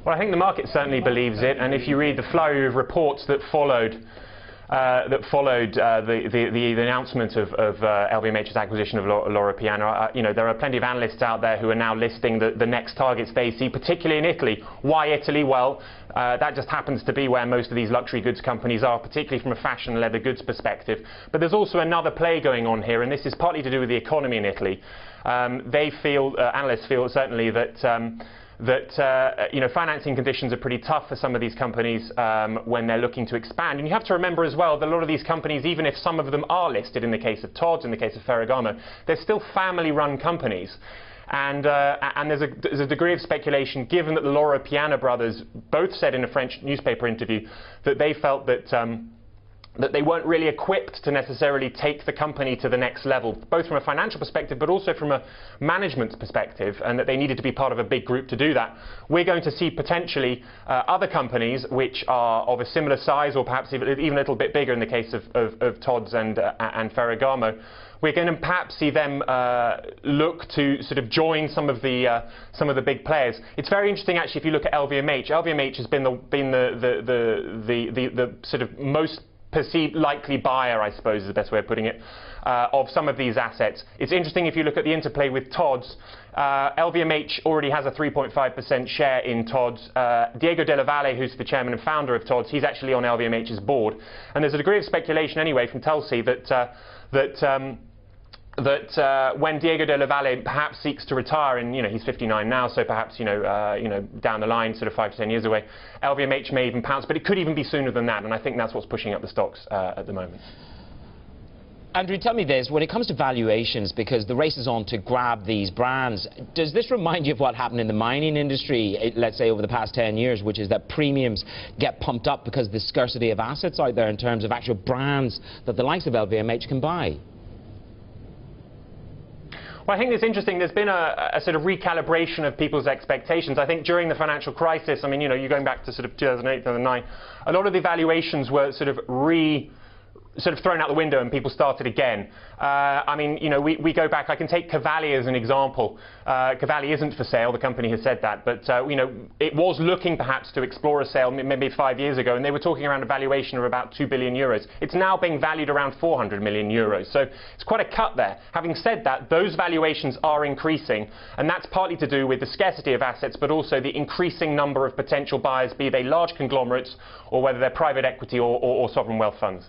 Well, I think the market certainly believes it, and if you read the flurry of reports that followed the announcement of LVMH's acquisition of Loro Piana, there are plenty of analysts out there who are now listing the next targets they see, particularly in Italy. Why Italy? Well, that just happens to be where most of these luxury goods companies are, particularly from a fashion and leather goods perspective. But there's also another play going on here, and this is partly to do with the economy in Italy. Analysts feel certainly that financing conditions are pretty tough for some of these companies when they're looking to expand. And you have to remember as well that a lot of these companies, even if some of them are listed, in the case of Tod's, in the case of Ferragamo, they're still family-run companies. And there's a degree of speculation, given that the Loro Piana brothers both said in a French newspaper interview that they felt that they weren't really equipped to necessarily take the company to the next level, both from a financial perspective but also from a management perspective, and that they needed to be part of a big group to do that. We're going to see potentially other companies which are of a similar size, or perhaps even a little bit bigger in the case of Tod's and Ferragamo. We're going to perhaps see them look to sort of join some of the big players. It's very interesting actually if you look at LVMH. LVMH has been the sort of most perceived likely buyer, I suppose is the best way of putting it, of some of these assets. It's interesting if you look at the interplay with Tod's. LVMH already has a 3.5% share in Tod's. Diego Della Valle, who's the chairman and founder of Tod's, he's actually on LVMH's board. And there's a degree of speculation anyway from Tulsi that when Diego Della Valle perhaps seeks to retire, and he's 59 now, so perhaps down the line, sort of 5 to 10 years away, LVMH may even pounce, but it could even be sooner than that, and I think that's what's pushing up the stocks at the moment. Andrew, tell me this, when it comes to valuations, because the race is on to grab these brands, does this remind you of what happened in the mining industry, let's say over the past 10 years, which is that premiums get pumped up because of the scarcity of assets out there in terms of actual brands that the likes of LVMH can buy? Well, I think it's interesting. There's been a sort of recalibration of people's expectations. I think during the financial crisis, I mean, you're going back to sort of 2008, 2009, a lot of the valuations were sort of thrown out the window and people started again. I mean, we go back. I can take Cavalli as an example. Cavalli isn't for sale. The company has said that. But, it was looking perhaps to explore a sale maybe 5 years ago, and they were talking around a valuation of about 2 billion euros. It's now being valued around 400 million euros. So it's quite a cut there. Having said that, those valuations are increasing, and that's partly to do with the scarcity of assets, but also the increasing number of potential buyers, be they large conglomerates or whether they're private equity or sovereign wealth funds.